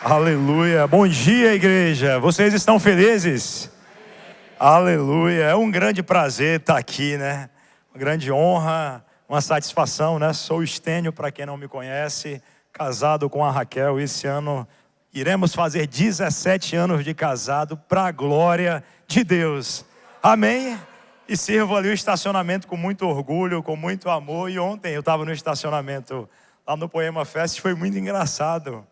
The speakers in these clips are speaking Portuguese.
Aleluia. Bom dia, igreja. Vocês estão felizes? Aleluia. É um grande prazer estar aqui, né? Uma grande honra, uma satisfação, né? Sou Estênio, para quem não me conhece, casado com a Raquel. Esse ano iremos fazer 17 anos de casado para a glória de Deus. Amém? E sirvo ali o estacionamento com muito orgulho, com muito amor. E ontem eu estava no estacionamento lá no Poema Fest, foi muito engraçado.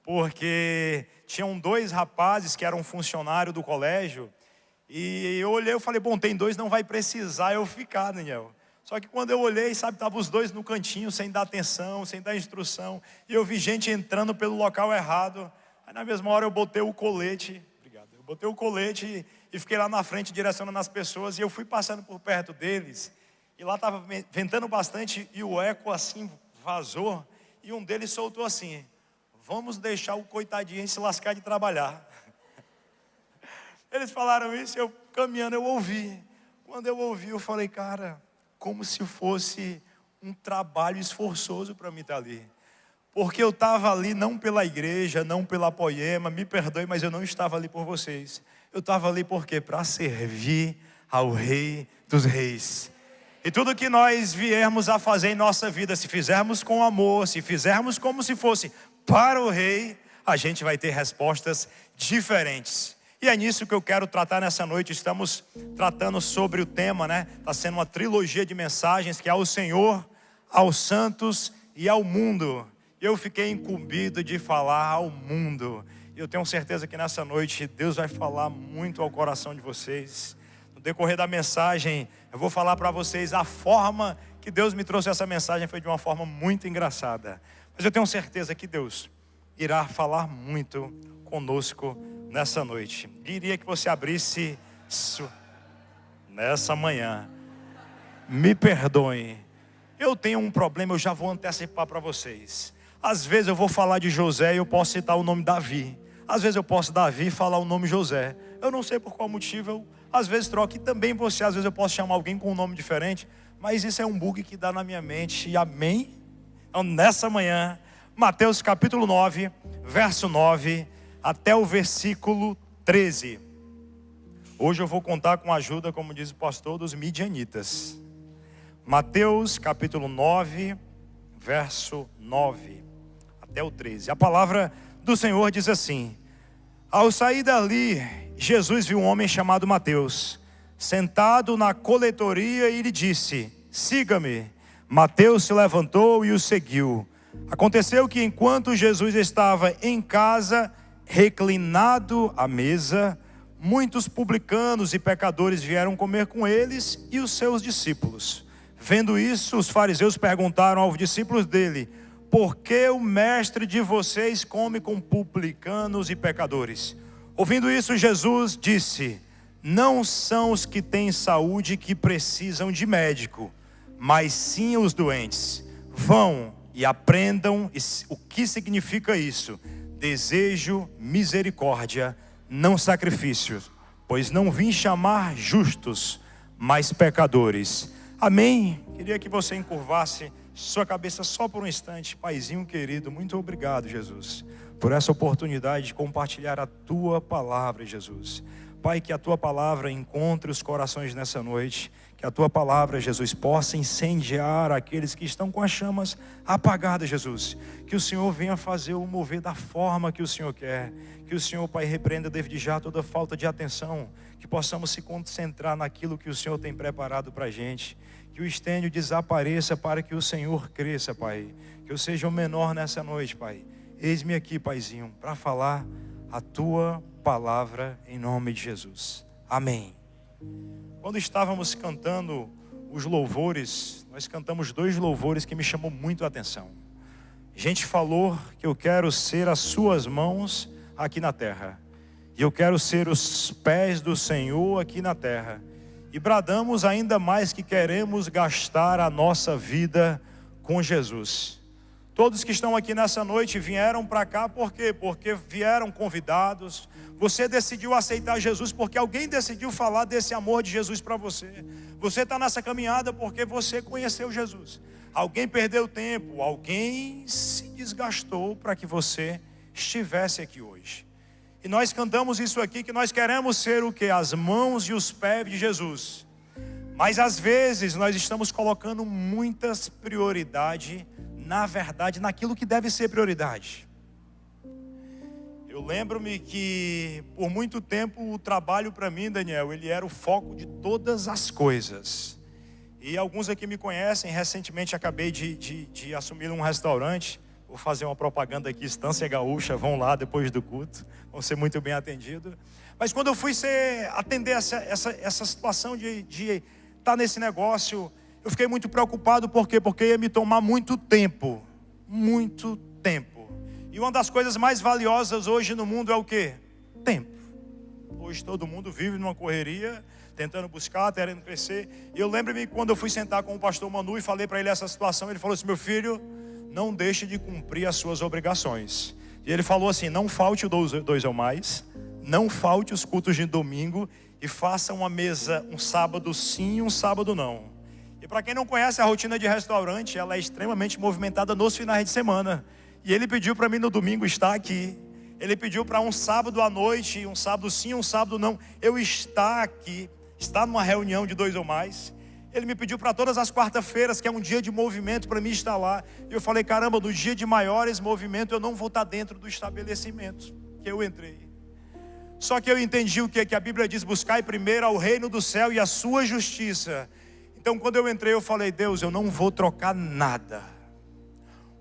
Porque tinham dois rapazes que eram funcionários do colégio. E eu olhei e falei, bom, tem dois, não vai precisar eu ficar, Daniel. Só que quando eu olhei, sabe, estavam os dois no cantinho, sem dar atenção, sem dar instrução. E eu vi gente entrando pelo local errado. Aí na mesma hora eu botei o colete, eu botei o colete e fiquei lá na frente direcionando as pessoas. E eu fui passando por perto deles. E lá estava ventando bastante e o eco assim vazou. E um deles soltou assim: vamos deixar o coitadinho se lascar de trabalhar. Eles falaram isso, eu caminhando, eu ouvi. Quando eu ouvi, eu falei, cara, como se fosse um trabalho esforçoso para mim estar ali. Porque eu estava ali não pela igreja, não pela Poema, me perdoe, mas eu não estava ali por vocês. Eu estava ali por quê? Para servir ao Rei dos Reis. E tudo que nós viermos a fazer em nossa vida, se fizermos com amor, se fizermos como se fosse para o Rei, a gente vai ter respostas diferentes. E é nisso que eu quero tratar nessa noite. Estamos tratando sobre o tema, né? Está sendo uma trilogia de mensagens que é ao Senhor, aos santos e ao mundo. Eu fiquei incumbido de falar ao mundo. E eu tenho certeza que nessa noite Deus vai falar muito ao coração de vocês. No decorrer da mensagem, eu vou falar para vocês a forma que Deus me trouxe essa mensagem. Foi de uma forma muito engraçada. Mas eu tenho certeza que Deus irá falar muito conosco nessa noite. Queria que você abrisse nessa manhã. Me perdoem. Eu tenho um problema, eu já vou antecipar para vocês. Às vezes eu vou falar de José e eu posso citar o nome Davi. Às vezes eu posso Davi falar o nome José. Eu não sei por qual motivo, eu às vezes troco. E também você, às vezes eu posso chamar alguém com um nome diferente. Mas isso é um bug que dá na minha mente. Amém? Então nessa manhã, Mateus capítulo 9, verso 9 até o versículo 13. Hoje eu vou contar com a ajuda, como diz o pastor, dos midianitas. Mateus capítulo 9, verso 9 até o 13. A palavra do Senhor diz assim: ao sair dali, Jesus viu um homem chamado Mateus, sentado na coletoria, e lhe disse: siga-me. Mateus se levantou e o seguiu. Aconteceu que enquanto Jesus estava em casa, reclinado à mesa, muitos publicanos e pecadores vieram comer com eles e os seus discípulos. Vendo isso, os fariseus perguntaram aos discípulos dele: por que o mestre de vocês come com publicanos e pecadores? Ouvindo isso, Jesus disse: não são os que têm saúde que precisam de médico, mas sim os doentes. Vão e aprendam o que significa isso: desejo misericórdia, não sacrifícios, pois não vim chamar justos, mas pecadores. Amém? Queria que você encurvasse sua cabeça só por um instante. Paizinho querido, muito obrigado, Jesus, por essa oportunidade de compartilhar a Tua palavra, Jesus. Pai, que a Tua palavra encontre os corações nessa noite. Que a Tua palavra, Jesus, possa incendiar aqueles que estão com as chamas apagadas, Jesus. Que o Senhor venha fazer o mover da forma que o Senhor quer. Que o Senhor, Pai, repreenda desde já toda falta de atenção. Que possamos se concentrar naquilo que o Senhor tem preparado para a gente. Que o Estênio desapareça para que o Senhor cresça, Pai. Que eu seja o menor nessa noite, Pai. Eis-me aqui, Paizinho, para falar a Tua palavra em nome de Jesus. Amém. Quando estávamos cantando os louvores, nós cantamos dois louvores que me chamou muito a atenção. A gente falou que eu quero ser as suas mãos aqui na terra. E eu quero ser os pés do Senhor aqui na terra. E bradamos ainda mais que queremos gastar a nossa vida com Jesus. Todos que estão aqui nessa noite vieram para cá por quê? Porque vieram convidados. Você decidiu aceitar Jesus porque alguém decidiu falar desse amor de Jesus para você. Você está nessa caminhada porque você conheceu Jesus. Alguém perdeu tempo, alguém se desgastou para que você estivesse aqui hoje. E nós cantamos isso aqui, que nós queremos ser o quê? As mãos e os pés de Jesus. Mas às vezes nós estamos colocando muitas prioridades, na verdade, naquilo que deve ser prioridade. Eu lembro-me que por muito tempo o trabalho para mim, Daniel, ele era o foco de todas as coisas. E alguns aqui me conhecem, recentemente acabei de assumir um restaurante. Vou fazer uma propaganda aqui, Estância Gaúcha, vão lá depois do culto, vão ser muito bem atendidos. Mas quando eu fui atender essa situação de estar nesse negócio, eu fiquei muito preocupado, por quê? Porque ia me tomar muito tempo. E uma das coisas mais valiosas hoje no mundo é o quê? Tempo. Hoje todo mundo vive numa correria, tentando buscar, querendo crescer. E eu lembro-me quando eu fui sentar com o pastor Manu e falei para ele essa situação, ele falou assim: meu filho, não deixe de cumprir as suas obrigações. E ele falou assim: não falte o 2 ou mais, não falte os cultos de domingo, e faça uma mesa um sábado sim e um sábado não. E para quem não conhece a rotina de restaurante, ela é extremamente movimentada nos finais de semana. E ele pediu para mim no domingo estar aqui. Ele pediu para um sábado à noite, um sábado sim, um sábado não, eu estar aqui, estar numa reunião de 2 ou mais. Ele me pediu para todas as quarta-feiras, que é um dia de movimento, para mim estar lá. E eu falei: caramba, no dia de maiores movimentos eu não vou estar dentro do estabelecimento que eu entrei. Só que eu entendi o que a Bíblia diz: buscai primeiro ao reino do céu e a sua justiça. Então quando eu entrei eu falei: Deus, eu não vou trocar nada.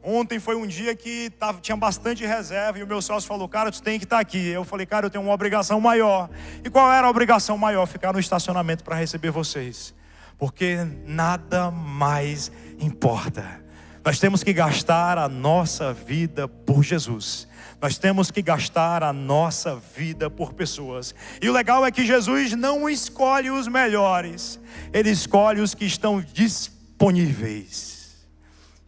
Ontem foi um dia que tinha bastante reserva, e o meu sócio falou: cara, tu tem que estar aqui. Eu falei: cara, eu tenho uma obrigação maior. E qual era a obrigação maior? Ficar no estacionamento para receber vocês. Porque nada mais importa. Nós temos que gastar a nossa vida por Jesus. Nós temos que gastar a nossa vida por pessoas. E o legal é que Jesus não escolhe os melhores, Ele escolhe os que estão disponíveis.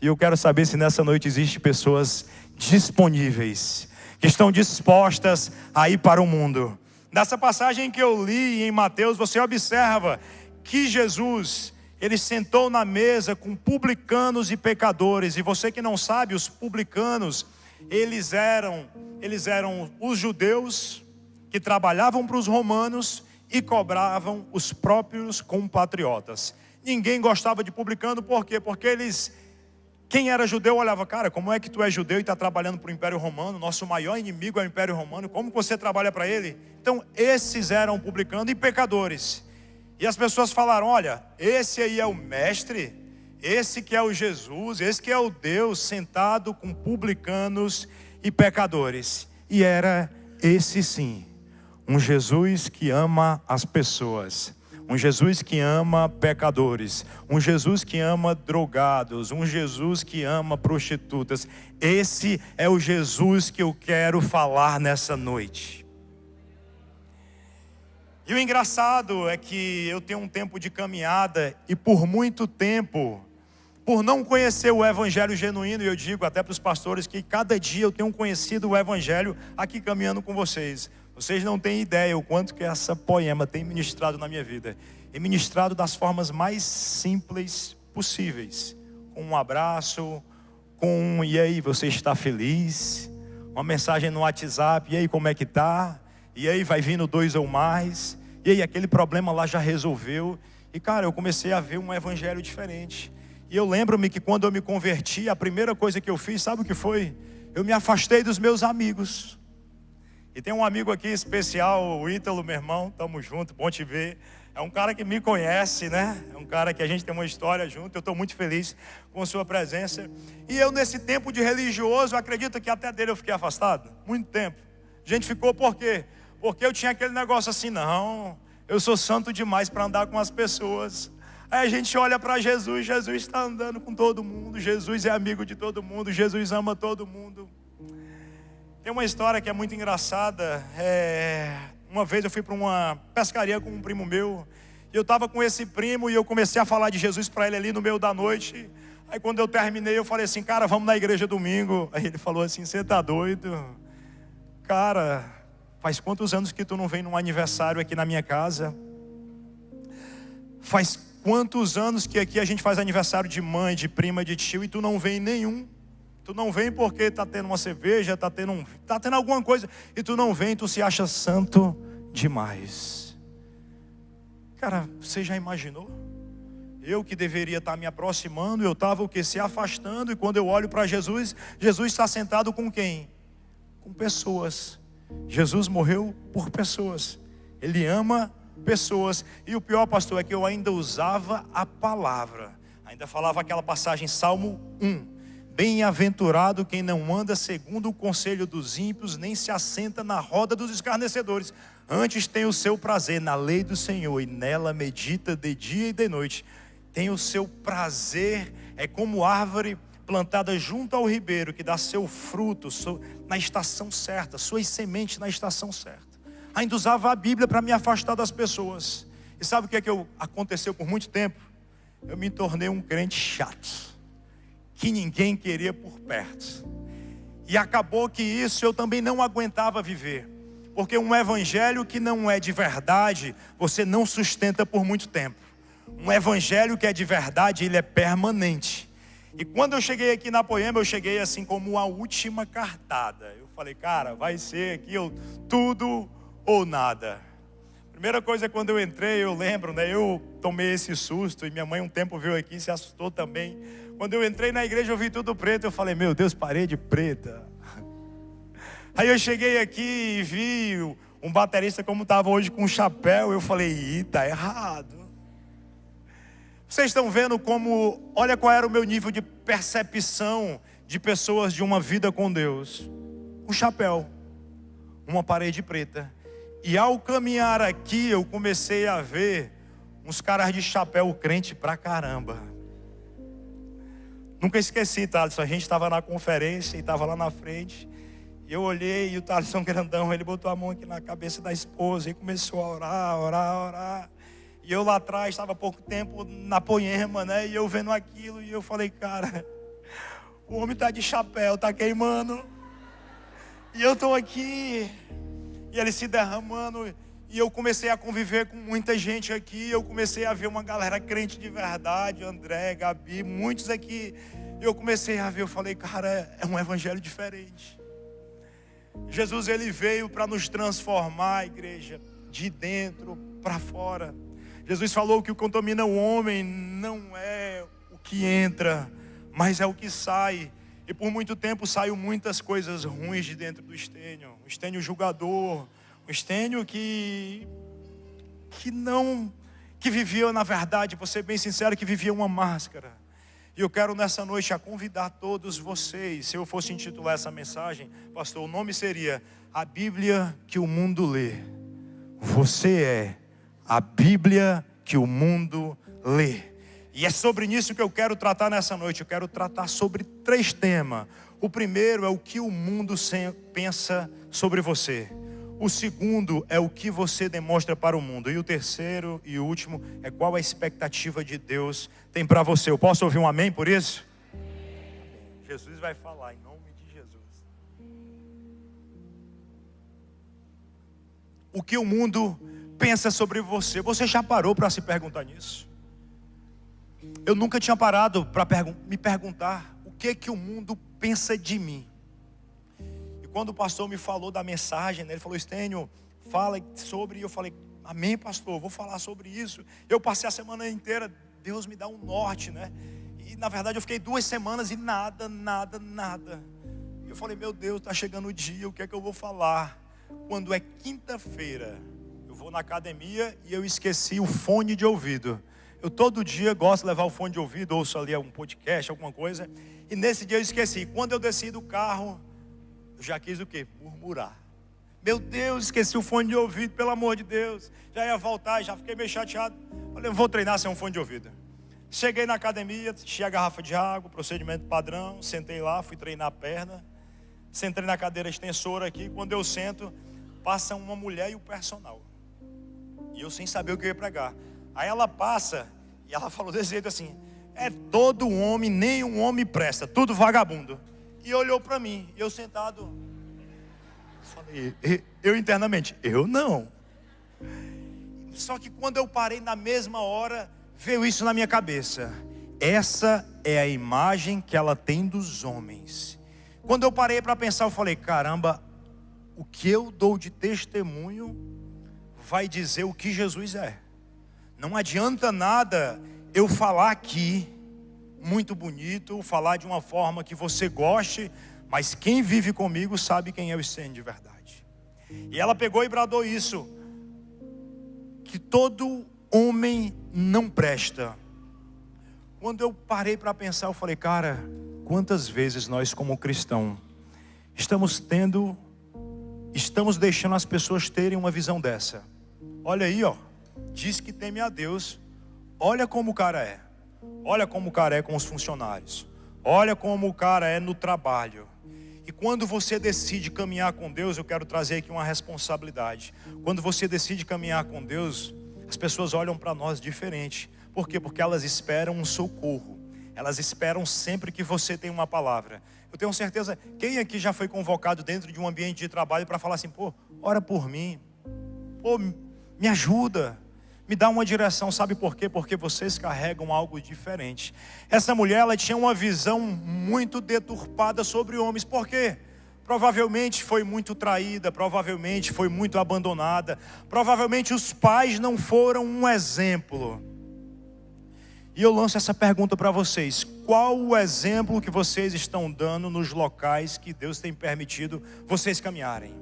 E eu quero saber se nessa noite existem pessoas disponíveis, que estão dispostas a ir para o mundo. Nessa passagem que eu li em Mateus, você observa que Jesus, Ele sentou na mesa com publicanos e pecadores. E você que não sabe, os publicanos, eles eram os judeus que trabalhavam para os romanos e cobravam os próprios compatriotas. Ninguém gostava de publicano, por quê? Porque quem era judeu olhava: cara, como é que tu é judeu e está trabalhando para o Império Romano? Nosso maior inimigo é o Império Romano, como você trabalha para ele? Então esses eram publicanos e pecadores. E as pessoas falaram: olha, esse aí é o mestre, esse que é o Jesus, esse que é o Deus sentado com publicanos e pecadores. E era esse sim, um Jesus que ama as pessoas, um Jesus que ama pecadores, um Jesus que ama drogados, um Jesus que ama prostitutas. Esse é o Jesus que eu quero falar nessa noite. E o engraçado é que eu tenho um tempo de caminhada, e por muito tempo, por não conhecer o evangelho genuíno, e eu digo até para os pastores que cada dia eu tenho conhecido o evangelho aqui caminhando com vocês. Vocês não têm ideia o quanto que essa poema tem ministrado na minha vida. E ministrado das formas mais simples possíveis. Com um abraço, com e aí, você está feliz? Uma mensagem no WhatsApp: e aí, como é que tá? E aí, vai vindo 2 ou mais? E aí, aquele problema lá já resolveu? E cara, eu comecei a ver um evangelho diferente. E eu lembro-me que quando eu me converti, a primeira coisa que eu fiz, sabe o que foi? Eu me afastei dos meus amigos. E tem um amigo aqui especial, o Ítalo, meu irmão, tamo junto, bom te ver. É um cara que me conhece, né? É um cara que a gente tem uma história junto. Eu estou muito feliz com a sua presença. E eu, nesse tempo de religioso, acredito que até dele eu fiquei afastado. Muito tempo. A gente ficou por quê? Porque eu tinha aquele negócio assim: não, eu sou santo demais para andar com as pessoas. Aí a gente olha para Jesus, Jesus está andando com todo mundo, Jesus é amigo de todo mundo, Jesus ama todo mundo. Tem uma história que é muito engraçada. Uma vez eu fui para uma pescaria com um primo meu, e eu estava com esse primo, e eu comecei a falar de Jesus para ele ali no meio da noite. Aí quando eu terminei, eu falei assim: cara, vamos na igreja domingo. Aí ele falou assim: você tá doido? Cara, faz quantos anos que tu não vem num aniversário aqui na minha casa? Faz quantos anos que aqui a gente faz aniversário de mãe, de prima, de tio, e tu não vem em nenhum? Tu não vem porque está tendo uma cerveja, está tendo alguma coisa, e tu não vem, tu se acha santo demais. Cara, você já imaginou? Eu que deveria estar me aproximando, eu estava o que? Se afastando, e quando eu olho para Jesus, Jesus está sentado com quem? Com pessoas. Jesus morreu por pessoas. Ele ama pessoas. E o pior, pastor, é que eu ainda usava a palavra. Ainda falava aquela passagem, Salmo 1. Bem-aventurado quem não anda segundo o conselho dos ímpios, nem se assenta na roda dos escarnecedores. Antes tem o seu prazer na lei do Senhor, e nela medita de dia e de noite. Tem o seu prazer, é como árvore plantada junto ao ribeiro, que dá seu fruto na estação certa, suas sementes na estação certa. Ainda usava a Bíblia para me afastar das pessoas. E sabe o que aconteceu por muito tempo? Eu me tornei um crente chato, que ninguém queria por perto. E acabou que isso eu também não aguentava viver. Porque um evangelho que não é de verdade, você não sustenta por muito tempo. Um evangelho que é de verdade, ele é permanente. E quando eu cheguei aqui na Poema, eu cheguei assim como a última cartada. Eu falei, cara, vai ser aqui tudo ou nada. Primeira coisa, quando eu entrei, eu lembro, né? Eu tomei esse susto, e minha mãe um tempo veio aqui e se assustou também. Quando eu entrei na igreja, eu vi tudo preto, eu falei, meu Deus, parede preta. Aí eu cheguei aqui e vi um baterista como estava hoje com um chapéu, eu falei, ih, tá errado. Vocês estão vendo como, olha qual era o meu nível de percepção de pessoas de uma vida com Deus. Um chapéu, uma parede preta. E ao caminhar aqui, eu comecei a ver uns caras de chapéu crente pra caramba. Nunca esqueci, Thaleson, a gente estava na conferência e estava lá na frente. E eu olhei e o Thaleson grandão, ele botou a mão aqui na cabeça da esposa e começou a orar. E eu lá atrás, estava há pouco tempo na Poema, né? E eu vendo aquilo e eu falei, cara, o homem está de chapéu, está queimando. E eu estou aqui. E ele se derramando. E eu comecei a conviver com muita gente aqui. Eu comecei a ver uma galera crente de verdade, André, Gabi, muitos aqui. Eu comecei a ver, eu falei, cara, é um evangelho diferente. Jesus, ele veio para nos transformar, igreja, de dentro para fora. Jesus falou que o que contamina o homem não é o que entra, mas é o que sai. E por muito tempo saiu muitas coisas ruins de dentro do Estênio. Um Estênio julgador, um Estênio que vivia, na verdade, vou ser bem sincero, que vivia uma máscara. E eu quero nessa noite a convidar todos vocês. Se eu fosse intitular essa mensagem, pastor, o nome seria A Bíblia que o Mundo Lê. Você é a Bíblia que o mundo lê. E é sobre isso que eu quero tratar nessa noite. Eu quero tratar sobre 3 temas. O primeiro é o que o mundo pensa sobre você. O segundo é o que você demonstra para o mundo. E o terceiro e o último é qual a expectativa de Deus tem para você. Eu posso ouvir um amém por isso? Jesus vai falar em nome de Jesus. O que o mundo pensa sobre você. Você já parou para se perguntar nisso? Eu nunca tinha parado para me perguntar o que o mundo pensa de mim. E quando o pastor me falou da mensagem, né, ele falou, Estênio, fala sobre, e eu falei, amém, pastor, vou falar sobre isso. Eu passei a semana inteira, Deus me dá um norte, né? E na verdade eu fiquei 2 semanas e nada. E eu falei, meu Deus, está chegando o dia, o que é que eu vou falar? Quando é quinta-feira, eu vou na academia e eu esqueci o fone de ouvido. Eu todo dia gosto de levar o fone de ouvido, ouço ali um podcast, alguma coisa. E nesse dia eu esqueci. Quando eu desci do carro, eu já quis o quê? Murmurar. Meu Deus, esqueci o fone de ouvido, pelo amor de Deus. Já ia voltar, já fiquei meio chateado. Falei, vou treinar sem um fone de ouvido. Cheguei na academia, enchi a garrafa de água, procedimento padrão. Sentei lá, fui treinar a perna. Sentei na cadeira extensora aqui. Quando eu sento, passa uma mulher e o personal. E eu sem saber o que eu ia pregar. Aí ela passa e ela falou desse jeito assim, é todo homem, nenhum homem presta, tudo vagabundo. E olhou para mim, e eu sentado, falei, eu internamente, eu não. Só que quando eu parei na mesma hora, veio isso na minha cabeça. Essa é a imagem que ela tem dos homens. Quando eu parei para pensar, eu falei, caramba, o que eu dou de testemunho vai dizer o que Jesus é. Não adianta nada eu falar aqui, muito bonito, falar de uma forma que você goste, mas quem vive comigo sabe quem eu sou de verdade. E ela pegou e bradou isso, que todo homem não presta. Quando eu parei para pensar, eu falei, cara, quantas vezes nós como cristão estamos deixando as pessoas terem uma visão dessa. Olha aí, ó, diz que teme a Deus, olha como o cara é. Olha como o cara é com os funcionários. Olha como o cara é no trabalho. E quando você decide caminhar com Deus, eu quero trazer aqui uma responsabilidade. Quando você decide caminhar com Deus, as pessoas olham para nós diferente. Por quê? Porque elas esperam um socorro. Elas esperam sempre que você tenha uma palavra. Eu tenho certeza, quem aqui já foi convocado dentro de um ambiente de trabalho para falar assim, pô, ora por mim. Pô, me ajuda. Me dá uma direção, sabe por quê? Porque vocês carregam algo diferente. Essa mulher, ela tinha uma visão muito deturpada sobre homens. Por quê? Provavelmente foi muito traída, provavelmente foi muito abandonada, provavelmente os pais não foram um exemplo. E eu lanço essa pergunta para vocês: qual o exemplo que vocês estão dando nos locais que Deus tem permitido vocês caminharem?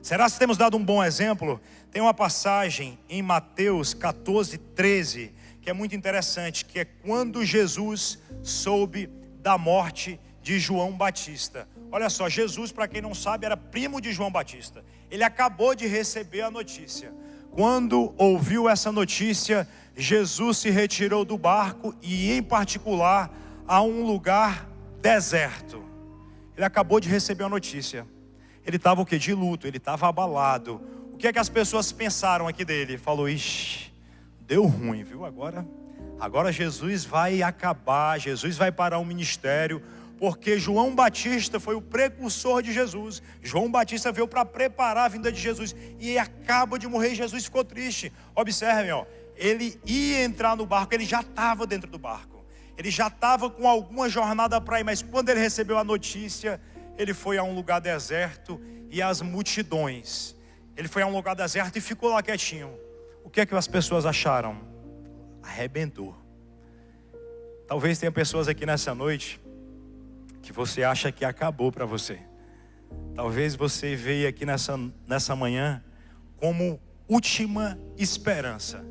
Será que temos dado um bom exemplo? Tem uma passagem em Mateus 14:13 que é muito interessante, que é quando Jesus soube da morte de João Batista. Olha só, Jesus, para quem não sabe, era primo de João Batista. Ele acabou de receber a notícia. Quando ouviu essa notícia, Jesus se retirou do barco e, em particular, a um lugar deserto. Ele acabou de receber a notícia. Ele estava o quê? De luto, ele estava abalado. O que é que as pessoas pensaram aqui dele? Falou, ixi, deu ruim, viu? Agora Jesus vai acabar, Jesus vai parar o ministério, porque João Batista foi o precursor de Jesus. João Batista veio para preparar a vinda de Jesus, e acaba de morrer. Jesus ficou triste. Observem, ó, ele ia entrar no barco, ele já estava dentro do barco, ele já estava com alguma jornada para ir, mas quando ele recebeu a notícia, ele foi a um lugar deserto e as multidões. Ele foi a um lugar deserto e ficou lá quietinho. O que é que as pessoas acharam? Arrebentou. Talvez tenha pessoas aqui nessa noite que você acha que acabou para você. Talvez você veio aqui nessa manhã como última esperança.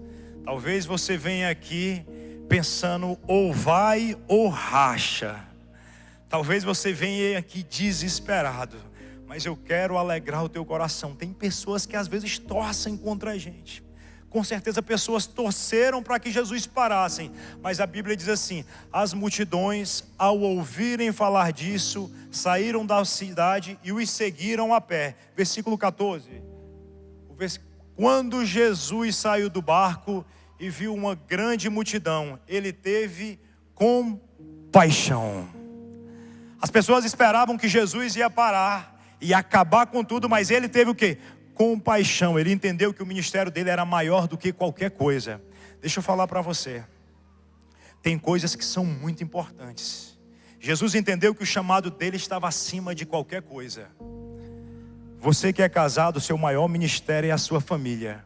Talvez você venha aqui pensando ou vai ou racha. Talvez você venha aqui desesperado, mas eu quero alegrar o teu coração. Tem pessoas que às vezes torcem contra a gente. Com certeza pessoas torceram para que Jesus parasse, mas a Bíblia diz assim: as multidões, ao ouvirem falar disso, saíram da cidade e os seguiram a pé. Versículo 14. Quando Jesus saiu do barco e viu uma grande multidão, ele teve compaixão. As pessoas esperavam que Jesus ia parar e acabar com tudo, mas ele teve o quê? Compaixão. Ele entendeu que o ministério dele era maior do que qualquer coisa. Deixa eu falar para você, tem coisas que são muito importantes. Jesus entendeu que o chamado dele estava acima de qualquer coisa. Você que é casado, o seu maior ministério é a sua família.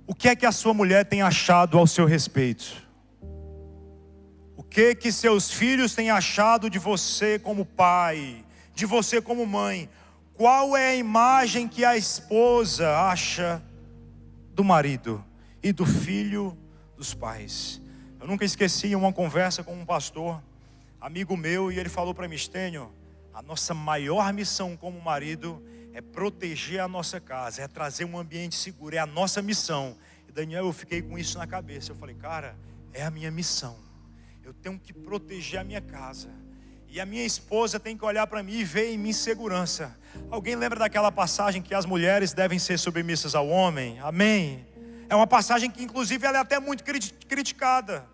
O que é que a sua mulher tem achado ao seu respeito? O que seus filhos têm achado de você como pai, de você como mãe? Qual é a imagem que a esposa acha do marido e do filho dos pais? Eu nunca esqueci uma conversa com um pastor, amigo meu, e ele falou para mim: Stênio, a nossa maior missão como marido é proteger a nossa casa, é trazer um ambiente seguro, é a nossa missão. E Daniel, eu fiquei com isso na cabeça. Eu falei, cara, é a minha missão. Eu tenho que proteger a minha casa. E a minha esposa tem que olhar para mim e ver em mim segurança. Alguém lembra daquela passagem que as mulheres devem ser submissas ao homem? Amém? É uma passagem que inclusive ela é até muito criticada.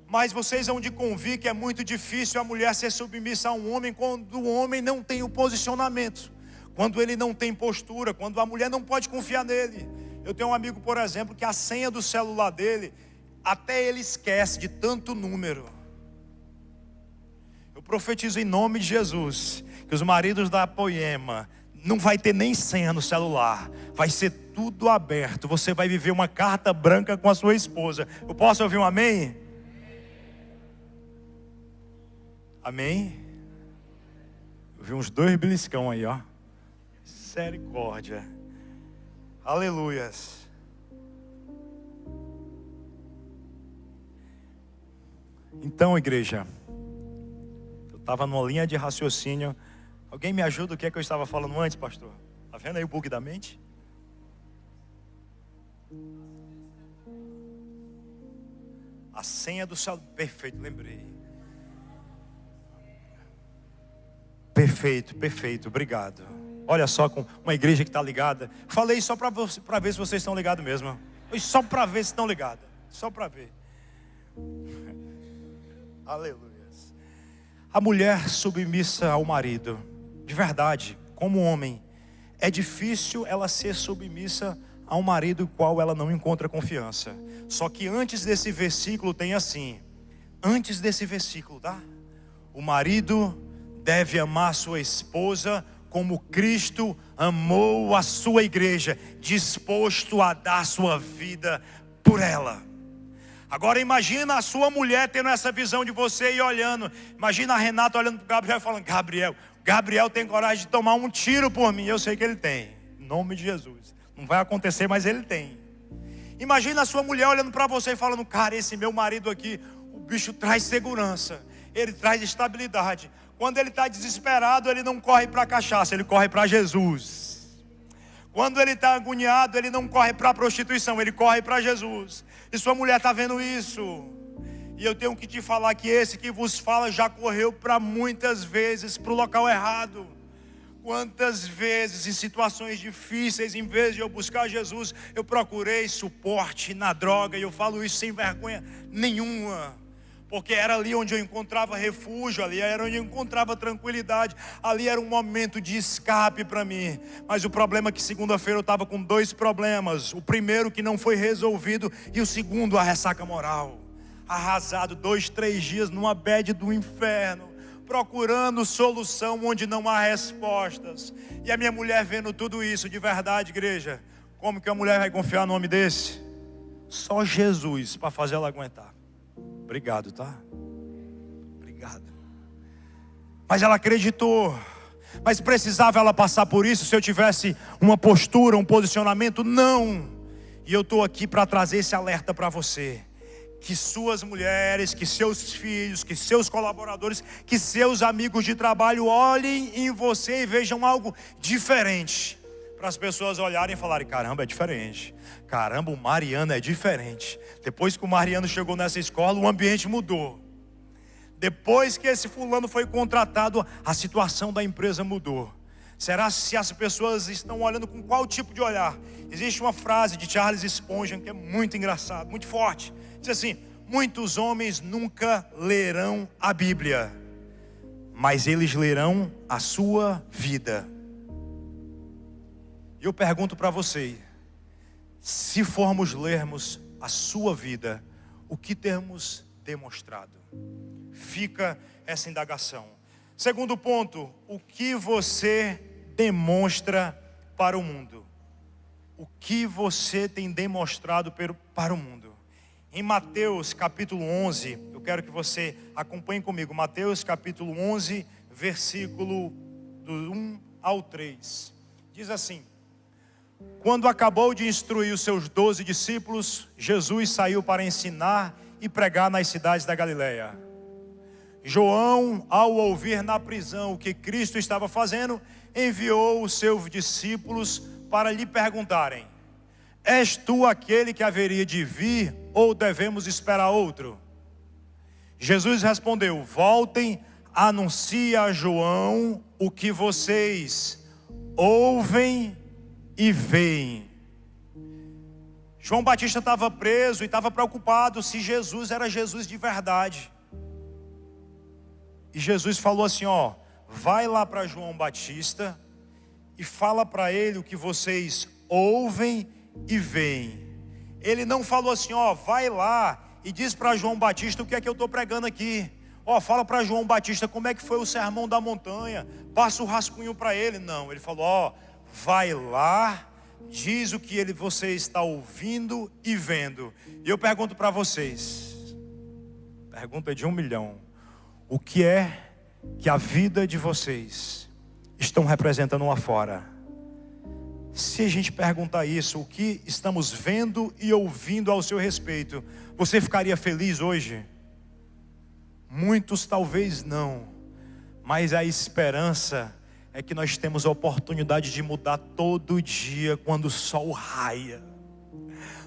Mas vocês vão de convir que é muito difícil a mulher ser submissa a um homem quando o homem não tem o posicionamento, quando ele não tem postura, quando a mulher não pode confiar nele. Eu tenho um amigo, por exemplo, que a senha do celular dele, até ele esquece de tanto número. Eu profetizo em nome de Jesus que os maridos da Poema não vai ter nem senha no celular, vai ser tudo aberto. Você vai viver uma carta branca com a sua esposa. Eu posso ouvir um amém? Amém? Eu vi uns 2 beliscão aí, ó. Misericórdia. Aleluias. Então, igreja, eu estava numa linha de raciocínio. Alguém me ajuda? O que é que eu estava falando antes, pastor? Está vendo aí o bug da mente? A senha do céu. Perfeito, lembrei. Perfeito, perfeito, obrigado. Olha só, com uma igreja que está ligada. Falei só para ver se vocês estão ligados mesmo. Só para ver se estão ligados. Só para ver. Aleluia. A mulher submissa ao marido, de verdade, como homem, é difícil ela ser submissa a um marido qual ela não encontra confiança. Só que antes desse versículo tem assim, antes desse versículo, tá? O marido deve amar sua esposa como Cristo amou a sua igreja, disposto a dar sua vida por ela. Agora imagina a sua mulher tendo essa visão de você e olhando. Imagina a Renata olhando para o Gabriel e falando: Gabriel tem coragem de tomar um tiro por mim. Eu sei que ele tem, em nome de Jesus. Não vai acontecer, mas ele tem. Imagina a sua mulher olhando para você e falando: cara, esse meu marido aqui, o bicho traz segurança, ele traz estabilidade. Quando ele está desesperado, ele não corre para a cachaça, ele corre para Jesus. Quando ele está agoniado, ele não corre para a prostituição, ele corre para Jesus. E sua mulher está vendo isso. E eu tenho que te falar que esse que vos fala já correu para muitas vezes para o local errado. Quantas vezes em situações difíceis, em vez de eu buscar Jesus, eu procurei suporte na droga. E eu falo isso sem vergonha nenhuma, porque era ali onde eu encontrava refúgio, ali era onde eu encontrava tranquilidade, ali era um momento de escape para mim. Mas o problema é que segunda-feira eu estava com 2 problemas. O primeiro que não foi resolvido e o segundo, a ressaca moral. Arrasado 2, 3 dias numa bad do inferno, procurando solução onde não há respostas. E a minha mulher vendo tudo isso, de verdade, igreja, como que a mulher vai confiar no homem desse? Só Jesus para fazer ela aguentar. Obrigado, tá? Obrigado. Mas ela acreditou. Mas precisava ela passar por isso se eu tivesse uma postura, um posicionamento? Não. E eu estou aqui para trazer esse alerta para você. Que suas mulheres, que seus filhos, que seus colaboradores, que seus amigos de trabalho olhem em você e vejam algo diferente. Para as pessoas olharem e falarem: caramba, é diferente. Caramba, o Mariano é diferente. Depois que o Mariano chegou nessa escola, o ambiente mudou. Depois que esse fulano foi contratado, a situação da empresa mudou. Será se as pessoas estão olhando com qual tipo de olhar? Existe uma frase de Charles Spurgeon que é muito engraçada, muito forte. Diz assim: muitos homens nunca lerão a Bíblia, mas eles lerão a sua vida. E eu pergunto para você: se formos lermos a sua vida, o que temos demonstrado? Fica essa indagação. Segundo ponto, o que você demonstra para o mundo? O que você tem demonstrado para o mundo? Em Mateus capítulo 11, eu quero que você acompanhe comigo. Mateus capítulo 11, versículo do 1 ao 3. Diz assim: quando acabou de instruir os seus 12 discípulos, Jesus saiu para ensinar e pregar nas cidades da Galileia. João, ao ouvir na prisão o que Cristo estava fazendo, enviou os seus discípulos para lhe perguntarem: és tu aquele que haveria de vir, ou devemos esperar outro? Jesus respondeu: voltem, anuncie a João o que vocês ouvem e veem. João Batista estava preso e estava preocupado se Jesus era Jesus de verdade. E Jesus falou assim: ó, vai lá para João Batista e fala para ele o que vocês ouvem e veem. Ele não falou assim: ó, vai lá e diz para João Batista o que é que eu estou pregando aqui. Fala para João Batista como é que foi o sermão da montanha, passa o rascunho para ele. Não, ele falou, vai lá, diz o que você está ouvindo e vendo. E eu pergunto para vocês, pergunta de 1 milhão, o que é que a vida de vocês estão representando lá fora? Se a gente perguntar isso, o que estamos vendo e ouvindo ao seu respeito, você ficaria feliz hoje? Muitos talvez não, mas a esperança é que nós temos a oportunidade de mudar todo dia quando o sol raia.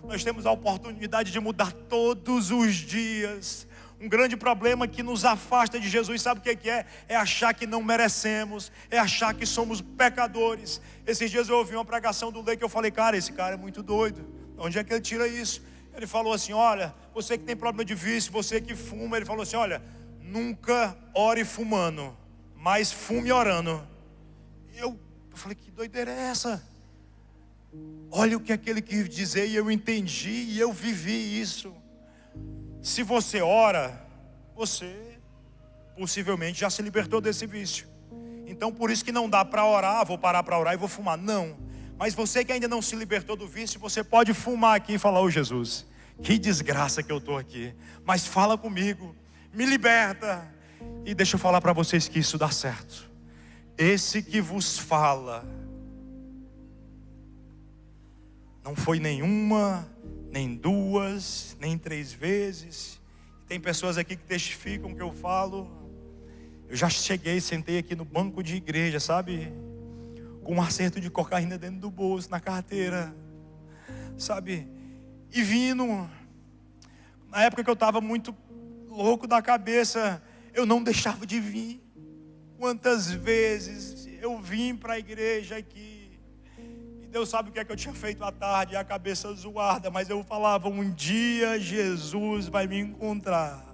Nós temos a oportunidade de mudar todos os dias. Um grande problema que nos afasta de Jesus, sabe o que é? É achar que não merecemos, é achar que somos pecadores. Esses dias eu ouvi uma pregação do Lei que eu falei, cara, esse cara é muito doido. Onde é que ele tira isso? Ele falou assim, olha, você que tem problema de vício, você que fuma, ele falou assim, olha, nunca ore fumando, mas fume orando. E eu falei, que doideira é essa? Olha o que ele quis dizer e eu entendi e eu vivi isso. Se você ora, você possivelmente já se libertou desse vício. Então por isso que não dá para orar, vou parar para orar e vou fumar. Não, mas você que ainda não se libertou do vício, você pode fumar aqui e falar, ô Jesus, que desgraça que eu estou aqui, mas fala comigo, me liberta. E deixa eu falar para vocês que isso dá certo. Esse que vos fala, não foi nenhuma, nem 2, nem 3 vezes. Tem pessoas aqui que testificam que eu falo. Eu já cheguei, sentei aqui no banco de igreja, sabe? Com um acerto de cocaína dentro do bolso, na carteira, sabe? E vindo. Na época que eu estava muito louco da cabeça, eu não deixava de vir. Quantas vezes eu vim para a igreja aqui. Deus sabe o que é que eu tinha feito à tarde, a cabeça zoada, mas eu falava, um dia Jesus vai me encontrar,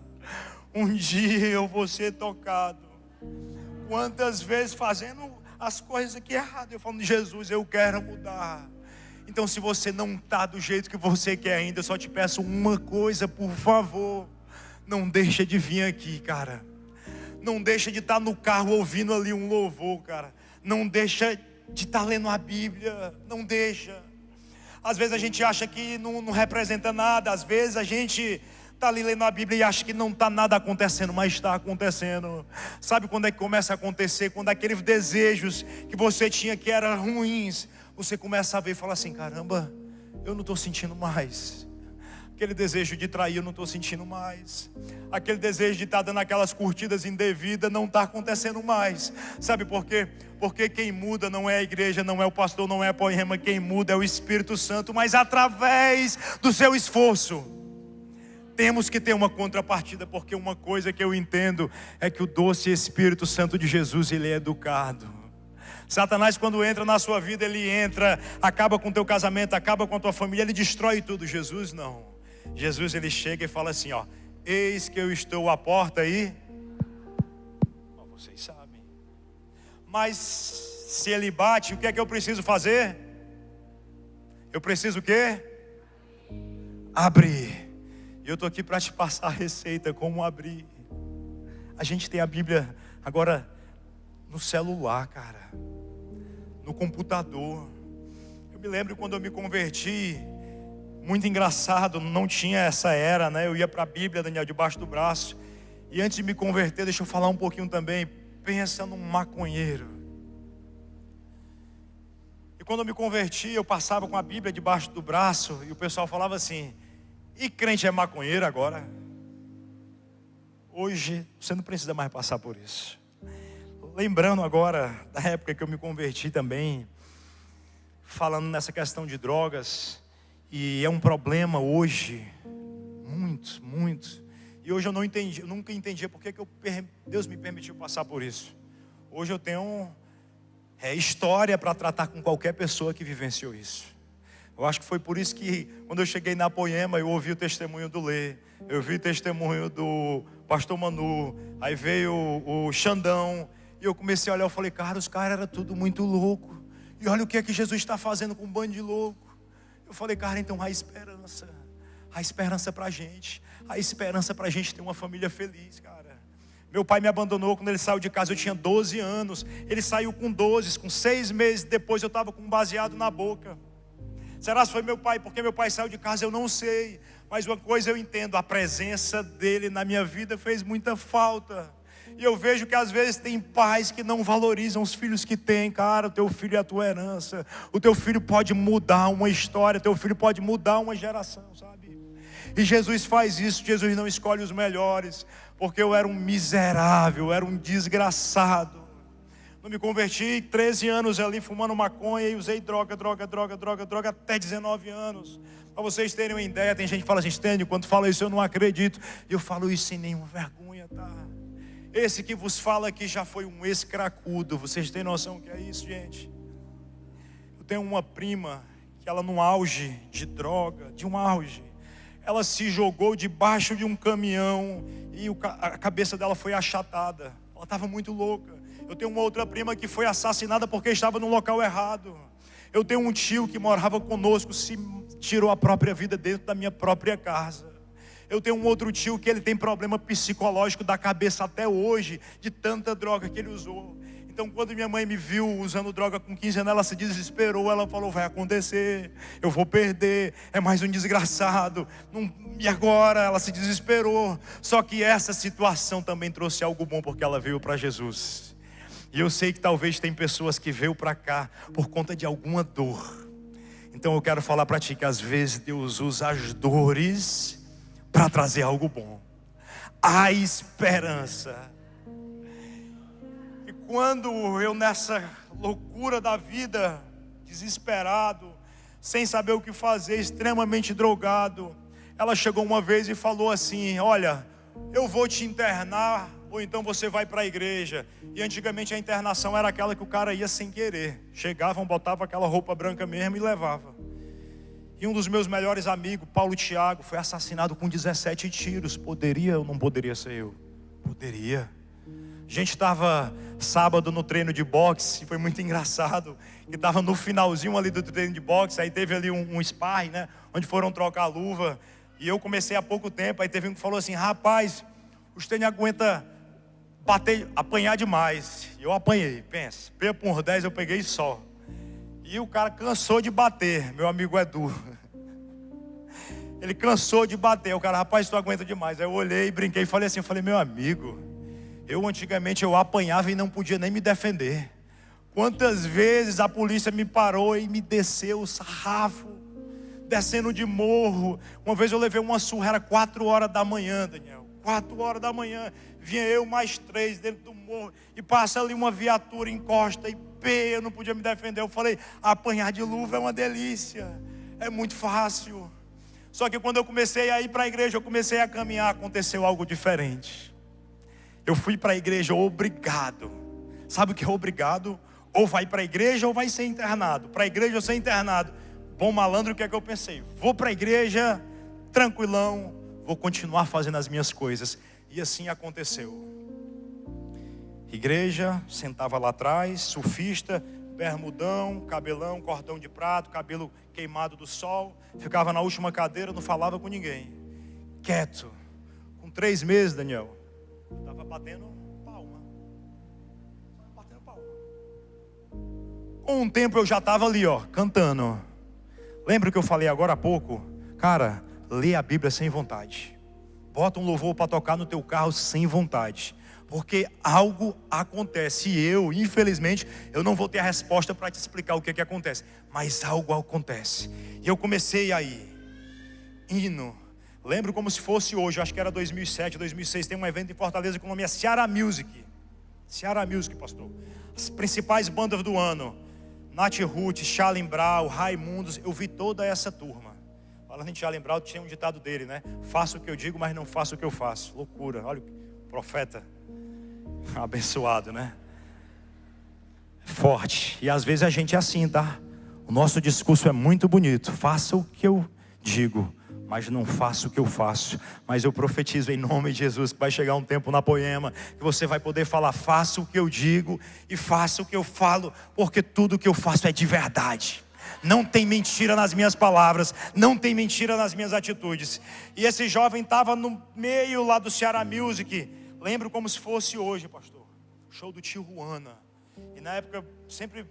um dia eu vou ser tocado. Quantas vezes fazendo as coisas aqui erradas, eu falo, Jesus, eu quero mudar. Então se você não está do jeito que você quer ainda, eu só te peço uma coisa, por favor, não deixa de vir aqui, cara. Não deixa de estar no carro ouvindo ali um louvor, cara. Não deixa de estar lendo a Bíblia, não deixa. Às vezes a gente acha que não representa nada, às vezes a gente está ali lendo a Bíblia e acha que não está nada acontecendo, mas está acontecendo. Sabe quando é que começa a acontecer? Quando aqueles desejos que você tinha que eram ruins, você começa a ver e fala assim, caramba, eu não estou sentindo mais. Aquele desejo de trair eu não estou sentindo mais. Aquele desejo de estar dando aquelas curtidas indevidas não está acontecendo mais. Sabe por quê? Porque quem muda não é a igreja, não é o pastor, não é a Poema. Quem muda é o Espírito Santo, mas através do seu esforço. Temos que ter uma contrapartida, porque uma coisa que eu entendo é que o doce Espírito Santo de Jesus, ele é educado. Satanás, quando entra na sua vida, ele entra, acaba com o teu casamento, acaba com a tua família, ele destrói tudo. Jesus não. Jesus, ele chega e fala assim, eis que eu estou à porta e... vocês sabem. Mas se ele bate, o que é que eu preciso fazer? Eu preciso o quê? Abrir. E eu estou aqui para te passar a receita, como abrir. A gente tem a Bíblia agora no celular, cara, no computador. Eu me lembro quando eu me converti, muito engraçado, não tinha essa era, né? Eu ia para a Bíblia, Daniel, debaixo do braço. E antes de me converter, deixa eu falar um pouquinho também. Pensa num maconheiro. E quando eu me converti, eu passava com a Bíblia debaixo do braço e o pessoal falava assim, e crente é maconheiro agora? Hoje, você não precisa mais passar por isso. Lembrando agora da época que eu me converti também, falando nessa questão de drogas, e é um problema hoje, muito. E hoje eu não entendi, eu nunca entendi porque que Deus me permitiu passar por isso. Hoje eu tenho história para tratar com qualquer pessoa que vivenciou isso. Eu acho que foi por isso que quando eu cheguei na Poema, eu ouvi o testemunho do Lê, eu ouvi o testemunho do pastor Manu, aí veio o Xandão, e eu comecei a olhar, eu falei, cara, os caras eram tudo muito louco. E olha o que é que Jesus está fazendo com um bando de louco. Eu falei, cara, então há esperança para a gente ter uma família feliz, cara. Meu pai me abandonou quando ele saiu de casa, eu tinha 12 anos. Ele saiu com 12, com 6 meses depois eu estava com um baseado na boca. Será que foi meu pai? Porque meu pai saiu de casa, eu não sei. Mas uma coisa eu entendo, a presença dele na minha vida fez muita falta. E eu vejo que às vezes tem pais que não valorizam os filhos que têm. Cara, o teu filho é a tua herança. O teu filho pode mudar uma história, o teu filho pode mudar uma geração, sabe? E Jesus faz isso, Jesus não escolhe os melhores. Porque eu era um miserável, eu era um desgraçado. Não me converti, 13 anos ali fumando maconha e usei droga até 19 anos. Para vocês terem uma ideia, tem gente que fala assim, Stênio, quando fala isso eu não acredito. E eu falo isso sem nenhuma vergonha, tá? Esse que vos fala aqui já foi um ex-cracudo. Vocês têm noção do que é isso, gente? Eu tenho uma prima que ela no auge de droga, de um auge, ela se jogou debaixo de um caminhão e a cabeça dela foi achatada. Ela estava muito louca. Eu tenho uma outra prima que foi assassinada porque estava no local errado. Eu tenho um tio que morava conosco, se tirou a própria vida dentro da minha própria casa. Eu tenho um outro tio que ele tem problema psicológico da cabeça até hoje, de tanta droga que ele usou. Então quando minha mãe me viu usando droga com 15 anos, ela se desesperou, ela falou, vai acontecer, eu vou perder, é mais um desgraçado. E agora ela se desesperou. Só que essa situação também trouxe algo bom, porque ela veio para Jesus. E eu sei que talvez tem pessoas que veio para cá por conta de alguma dor. Então eu quero falar para ti que às vezes Deus usa as dores para trazer algo bom. Há esperança. E quando eu nessa loucura da vida, desesperado, sem saber o que fazer, extremamente drogado, ela chegou uma vez e falou assim, olha, eu vou te internar, ou então você vai para a igreja. E antigamente a internação era aquela que o cara ia sem querer. Chegavam, botavam aquela roupa branca mesmo e levava. E um dos meus melhores amigos, Paulo Thiago, foi assassinado com 17 tiros. Poderia ou não poderia ser eu? Poderia. A gente estava sábado no treino de boxe, e foi muito engraçado. E estava no finalzinho ali do treino de boxe, aí teve ali um sparring, né? Onde foram trocar a luva. E eu comecei há pouco tempo, aí teve um que falou assim, rapaz, o Stênio aguenta apanhar demais. E eu apanhei, pensa, P por 10 eu peguei só. E o cara cansou de bater, meu amigo Edu. Ele cansou de bater, o cara, rapaz, tu aguenta demais. Aí eu olhei e brinquei e falei assim, meu amigo, eu antigamente eu apanhava e não podia nem me defender. Quantas vezes a polícia me parou e me desceu o sarrafo, descendo de morro. Uma vez eu levei uma surra, era 4 horas da manhã, Daniel. 4 horas da manhã, vinha eu mais 3 dentro do morro, e passa ali uma viatura, encosta, e eu não podia me defender. Eu falei, apanhar de luva é uma delícia, é muito fácil. Só que quando eu comecei a ir para a igreja, eu comecei a caminhar, aconteceu algo diferente. Eu fui para a igreja obrigado. Sabe o que é obrigado? Ou vai para a igreja ou vai ser internado. Para a igreja ou ser internado. Bom malandro, o que é que eu pensei? Vou para a igreja, tranquilão, vou continuar fazendo as minhas coisas. E assim aconteceu. Igreja, sentava lá atrás, surfista, bermudão, cabelão, cordão de prato, cabelo queimado do sol. Ficava na última cadeira, não falava com ninguém. Quieto. Com 3 meses, Daniel, estava batendo palma. Com um tempo eu já estava ali, ó, cantando. Lembra o que eu falei agora há pouco? Cara, lê a Bíblia sem vontade. Bota um louvor para tocar no teu carro sem vontade. Porque algo acontece. E eu, infelizmente, eu não vou ter a resposta para te explicar o que que acontece. Mas algo acontece. E eu comecei aí, hino. Lembro como se fosse hoje, acho que era 2007, 2006. Tem um evento em Fortaleza com o nome é Ceará Music. Ceará Music, pastor. As principais bandas do ano. Nath Ruth, Charlie Brown, Raimundos. Eu vi toda essa turma. Falando em Charlie Brown, tinha um ditado dele, né? Faço o que eu digo, mas não faço o que eu faço. Loucura, olha o profeta. Abençoado, né? Forte. E às vezes a gente é assim, tá? O nosso discurso é muito bonito. Faça o que eu digo, mas não faça o que eu faço. Mas eu profetizo em nome de Jesus que vai chegar um tempo na Poema que você vai poder falar, faça o que eu digo e faça o que eu falo, porque tudo que eu faço é de verdade. Não tem mentira nas minhas palavras, não tem mentira nas minhas atitudes. E esse jovem estava no meio lá do Ceará Music, Lembro como se fosse hoje, pastor. Show do tio Juana. E na época sempre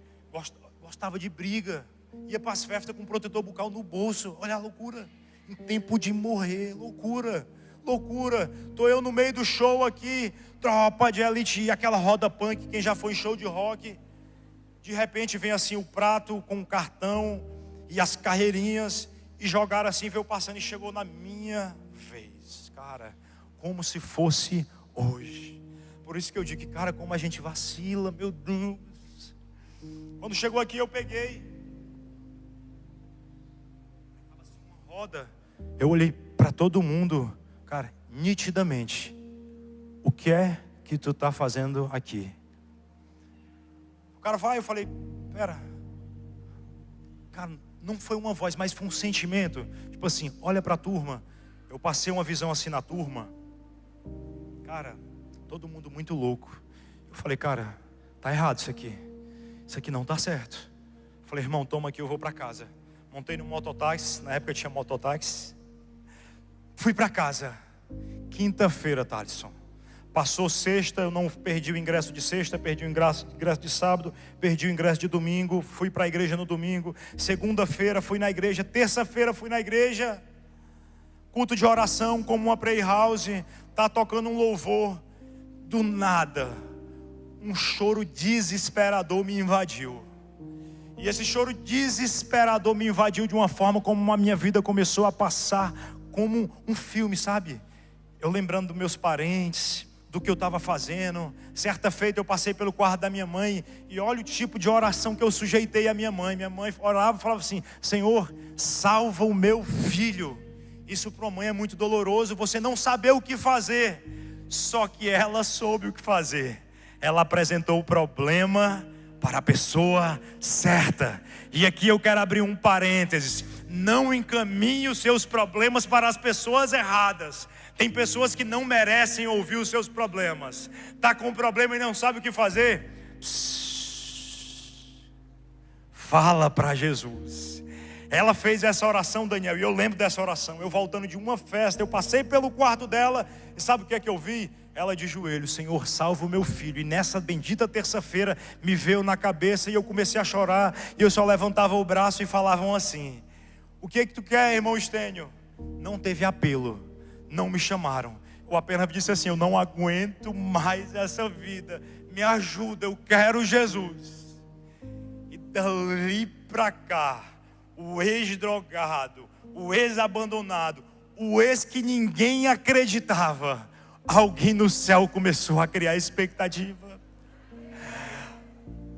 gostava de briga. Ia para as festas com protetor bucal no bolso. Olha a loucura. Em tempo de morrer. Loucura. Loucura. Tô eu no meio do show aqui. Tropa de elite. E aquela roda punk. Quem já foi em show de rock. De repente vem assim o prato com o cartão e as carreirinhas. E jogaram assim, veio passando e chegou na minha vez. Cara, como se fosse hoje. Por isso que eu digo que, cara, como a gente vacila, meu Deus. Quando chegou aqui eu peguei. Estava assim uma roda. Eu olhei para todo mundo, cara, nitidamente. O que é que tu tá fazendo aqui? O cara vai, eu falei, pera. Cara, não foi uma voz, mas foi um sentimento. Tipo assim, olha para a turma. Eu passei uma visão assim na turma. Cara, todo mundo muito louco. Eu falei, cara, tá errado isso aqui. Isso aqui não tá certo. Eu falei, irmão, toma aqui, eu vou para casa. Montei no mototáxi, na época tinha mototáxi. Fui para casa. Quinta-feira, Thalisson. Passou sexta, eu não perdi o ingresso de sexta, perdi o ingresso de sábado, perdi o ingresso de domingo, fui para a igreja no domingo. Segunda-feira fui na igreja, terça-feira fui na igreja. Culto de oração como uma prayer house, tá tocando um louvor. Do nada, um choro desesperador me invadiu. E esse choro desesperador me invadiu de uma forma como a minha vida começou a passar como um filme, sabe? Eu lembrando dos meus parentes, do que eu estava fazendo. Certa feita eu passei pelo quarto da minha mãe e olha o tipo de oração que eu sujeitei à minha mãe. Minha mãe orava e falava assim, Senhor, salva o meu filho. Isso para uma mãe é muito doloroso, você não saber o que fazer. Só que ela soube o que fazer. Ela apresentou o problema para a pessoa certa. E aqui eu quero abrir um parênteses. Não encaminhe os seus problemas para as pessoas erradas. Tem pessoas que não merecem ouvir os seus problemas. Está com um problema e não sabe o que fazer? Fala para Jesus. Ela fez essa oração, Daniel, e eu lembro dessa oração. Eu voltando de uma festa, eu passei pelo quarto dela. E sabe o que é que eu vi? Ela de joelho, Senhor, salva o meu filho. E nessa bendita terça-feira me veio na cabeça e eu comecei a chorar. E eu só levantava o braço e falavam assim, o que é que tu quer, irmão Estênio? Não teve apelo, não me chamaram. Eu apenas disse assim, eu não aguento mais essa vida, me ajuda, eu quero Jesus. E dali pra cá, o ex-drogado, o ex-abandonado, o ex que ninguém acreditava, alguém no céu começou a criar expectativa.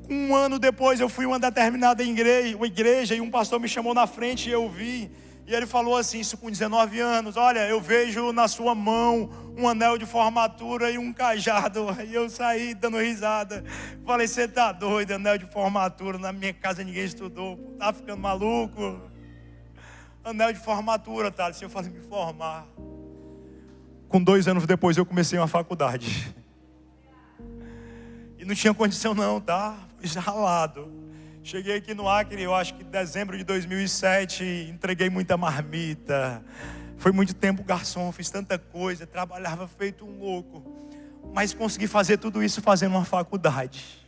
Um ano depois eu fui em uma determinada igreja e um pastor me chamou na frente e eu vi. E ele falou assim, isso com 19 anos, olha, eu vejo na sua mão um anel de formatura e um cajado. E eu saí dando risada. Falei, você tá doido, anel de formatura, na minha casa ninguém estudou, tá ficando maluco? Anel de formatura, tá? Eu falei, me formar. Com 2 anos depois eu comecei uma faculdade. E não tinha condição não, tá? Já ralado. Cheguei aqui no Acre, eu acho que em dezembro de 2007, entreguei muita marmita. Foi muito tempo garçom, fiz tanta coisa, trabalhava feito um louco. Mas consegui fazer tudo isso fazendo uma faculdade.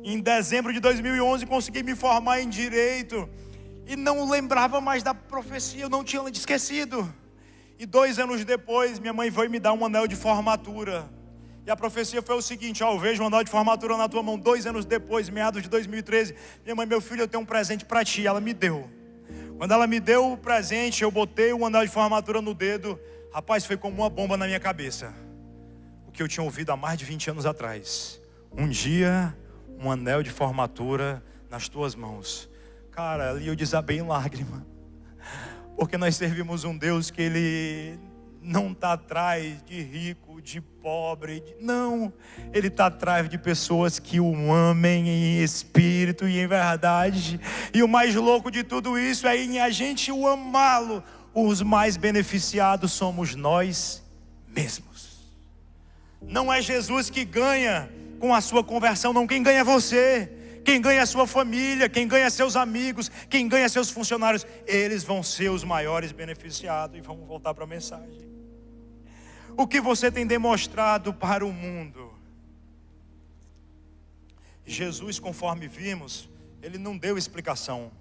Em dezembro de 2011 consegui me formar em Direito. E não lembrava mais da profecia, eu não tinha esquecido. E 2 anos depois, minha mãe veio me dar um anel de formatura. E a profecia foi o seguinte, eu vejo um anel de formatura na tua mão. 2 anos depois, meados de 2013, minha mãe, meu filho, eu tenho um presente para ti. Ela me deu. Quando ela me deu o presente, eu botei o anel de formatura no dedo. Rapaz, foi como uma bomba na minha cabeça. O que eu tinha ouvido há mais de 20 anos atrás. Um dia, um anel de formatura nas tuas mãos. Cara, ali eu desabei em lágrima. Porque nós servimos um Deus que Ele não está atrás de rico, de pobre, não. Ele está atrás de pessoas que o amem em espírito e em verdade. E o mais louco de tudo isso é em a gente o amá-lo. Os mais beneficiados somos nós mesmos. Não é Jesus que ganha com a sua conversão, não. Quem ganha é você. Quem ganha é a sua família, quem ganha é seus amigos, quem ganha é seus funcionários. Eles vão ser os maiores beneficiados. E vamos voltar para a mensagem. O que você tem demonstrado para o mundo? Jesus, conforme vimos, ele não deu explicação.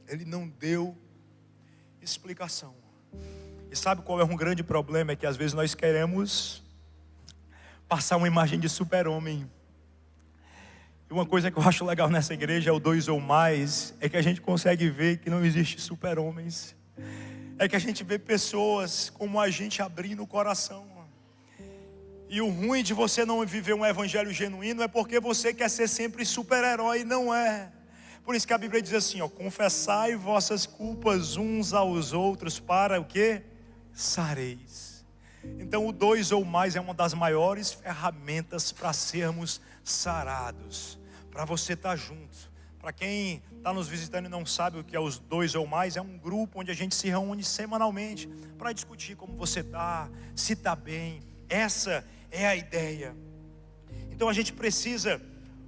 Ele não deu explicação. E sabe qual é um grande problema? É que às vezes nós queremos passar uma imagem de super-homem. E uma coisa que eu acho legal nessa igreja, é o 2 ou mais, é que a gente consegue ver que não existe super-homens. É que a gente vê pessoas como a gente abrindo o coração. E o ruim de você não viver um evangelho genuíno é porque você quer ser sempre super-herói e não é. Por isso que a Bíblia diz assim, ó, confessai vossas culpas uns aos outros para o quê? Sareis. Então o 2 ou mais é uma das maiores ferramentas para sermos sarados. Para você estar junto. Para quem está nos visitando e não sabe o que é os 2 ou mais, é um grupo onde a gente se reúne semanalmente para discutir como você está, se está bem. Essa é a ideia. Então a gente precisa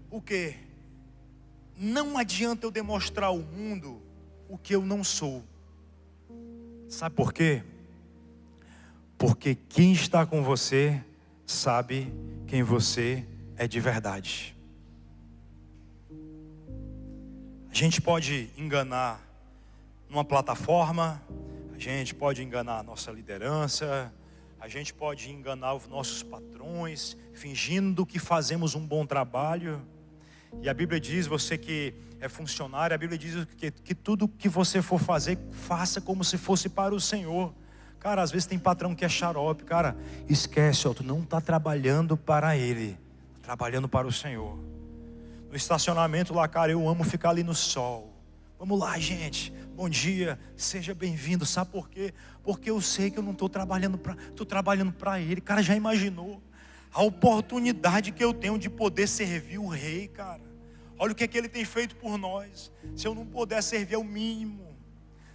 o quê? Não adianta eu demonstrar ao mundo o que eu não sou. Sabe por quê? Porque quem está com você sabe quem você é de verdade. A gente pode enganar numa plataforma, a gente pode enganar a nossa liderança, a gente pode enganar os nossos patrões, fingindo que fazemos um bom trabalho. E a Bíblia diz, você que é funcionário, a Bíblia diz que tudo que você for fazer, faça como se fosse para o Senhor. Cara, às vezes tem patrão que é xarope, cara, esquece, ó, tu não está trabalhando para ele, tá trabalhando para o Senhor. No estacionamento lá, cara, eu amo ficar ali no sol. Vamos lá, gente, bom dia, seja bem-vindo. Sabe por quê? Porque eu sei que eu não estou trabalhando para ele. Cara, já imaginou a oportunidade que eu tenho de poder servir o rei, cara? Olha o que ele tem feito por nós. Se eu não puder servir, é o mínimo.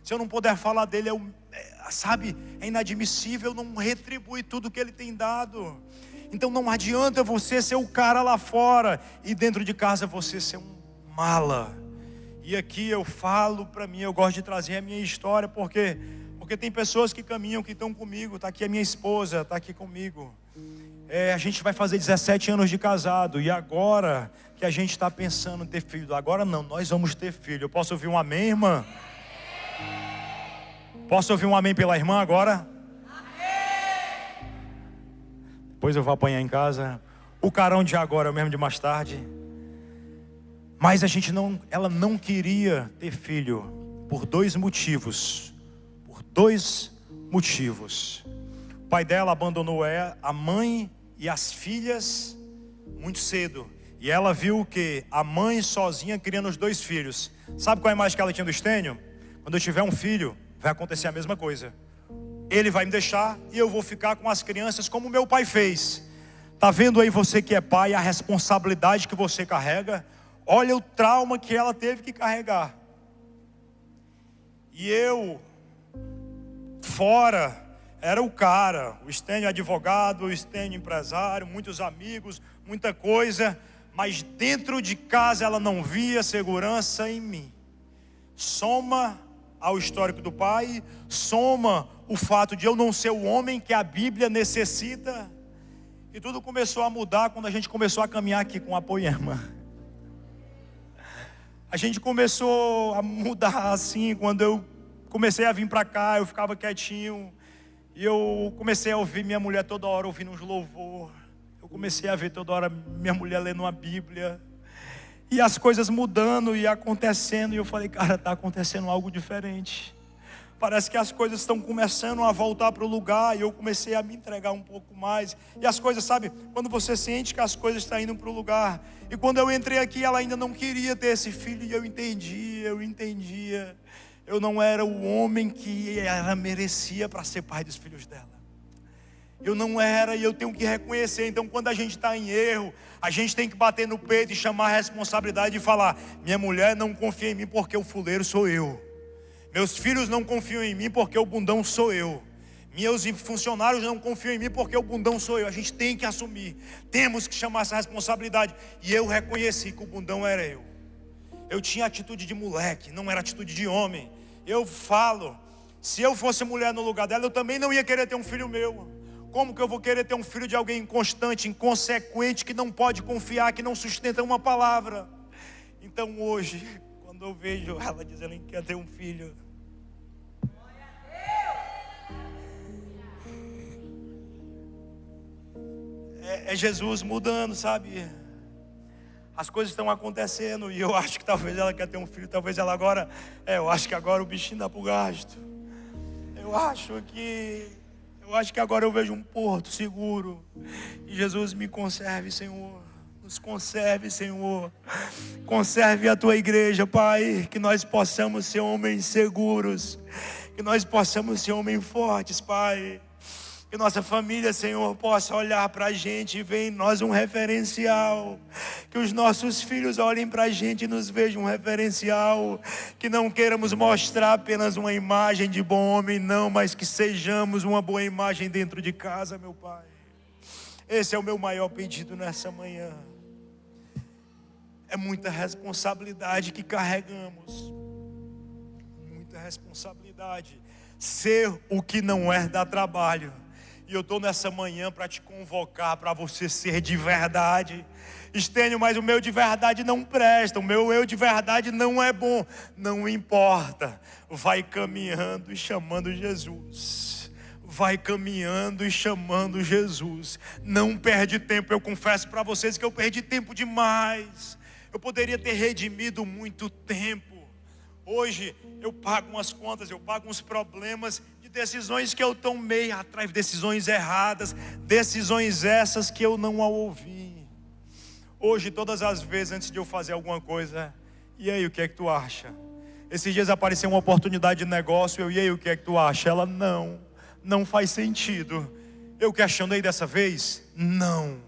Se eu não puder falar dele, é inadmissível. Eu não retribuir tudo que ele tem dado. Então não adianta você ser o cara lá fora e dentro de casa você ser um mala. E aqui eu falo para mim, eu gosto de trazer a minha história, porque tem pessoas que caminham, que estão comigo. Está aqui a minha esposa, está aqui comigo. A gente vai fazer 17 anos de casado, e agora que a gente está pensando em ter filho, agora não, nós vamos ter filho. Eu posso ouvir um amém, irmã? Posso ouvir um amém pela irmã agora? Amém. Depois eu vou apanhar em casa. O carão de agora é o mesmo de mais tarde. Mas ela não queria ter filho por 2 motivos. Por 2 motivos. O pai dela abandonou a mãe e as filhas muito cedo. E ela viu que a mãe sozinha criando os 2 filhos. Sabe qual é a imagem que ela tinha do Estênio? Quando eu tiver um filho, vai acontecer a mesma coisa. Ele vai me deixar e eu vou ficar com as crianças como meu pai fez. Tá vendo aí você que é pai, a responsabilidade que você carrega? Olha o trauma que ela teve que carregar. E eu, fora, era o cara. O Estênio advogado, o Estênio empresário, muitos amigos, muita coisa. Mas dentro de casa ela não via segurança em mim. Soma ao histórico do pai, soma o fato de eu não ser o homem que a Bíblia necessita. E tudo começou a mudar quando a gente começou a caminhar aqui com a Poema. A gente começou a mudar assim, quando eu comecei a vir para cá, eu ficava quietinho. E eu comecei a ouvir minha mulher toda hora ouvindo uns louvor. Eu comecei a ver toda hora minha mulher lendo uma Bíblia. E as coisas mudando e acontecendo. E eu falei, cara, está acontecendo algo diferente. Parece que as coisas estão começando a voltar para o lugar. E eu comecei a me entregar um pouco mais. E as coisas, sabe, quando você sente que as coisas estão indo para o lugar. E quando eu entrei aqui, ela ainda não queria ter esse filho. E eu entendia. Eu não era o homem que ela merecia para ser pai dos filhos dela. Eu não era, e eu tenho que reconhecer. Então quando a gente está em erro, a gente tem que bater no peito e chamar a responsabilidade e falar: minha mulher não confia em mim porque o fuleiro sou eu. Meus filhos não confiam em mim porque o bundão sou eu. Meus funcionários não confiam em mim porque o bundão sou eu. A gente tem que assumir. Temos que chamar essa responsabilidade. E eu reconheci que o bundão era eu. Eu tinha atitude de moleque, não era atitude de homem. Eu falo Se eu fosse mulher no lugar dela, eu também não ia querer ter um filho meu. Como que eu vou querer ter um filho de alguém inconstante, inconsequente, que não pode confiar, que não sustenta uma palavra? Então hoje, quando eu vejo ela dizendo que quer ter um filho, é Jesus mudando, sabe? As coisas estão acontecendo e eu acho que talvez ela quer ter um filho, talvez ela agora, eu acho que agora o bichinho dá pro gasto. Eu acho que agora eu vejo um porto seguro. E Jesus, me conserve, Senhor. Nos conserve, Senhor. Conserve a tua igreja, Pai. Que nós possamos ser homens seguros. Que nós possamos ser homens fortes, Pai. Que nossa família, Senhor, possa olhar para a gente e ver em nós um referencial. Que os nossos filhos olhem para a gente e nos vejam um referencial. Que não queiramos mostrar apenas uma imagem de bom homem, não, mas que sejamos uma boa imagem dentro de casa, meu Pai. Esse é o meu maior pedido nessa manhã. É muita responsabilidade que carregamos. Muita responsabilidade. Ser o que não é dá trabalho. E eu estou nessa manhã para te convocar para você ser de verdade. Estênio, mas o meu de verdade não presta, o meu eu de verdade não é bom. Não importa, vai caminhando e chamando Jesus. Vai caminhando e chamando Jesus. Não perde tempo, eu confesso para vocês que eu perdi tempo demais. Eu poderia ter redimido muito tempo. Hoje eu pago umas contas, eu pago uns problemas de decisões que eu tomei atrás, decisões erradas, decisões essas que eu não ouvi. Hoje, todas as vezes antes de eu fazer alguma coisa, e aí, o que é que tu acha? Esses dias apareceu uma oportunidade de negócio, e aí, o que é que tu acha? Ela, não faz sentido. Eu questionei dessa vez? Não.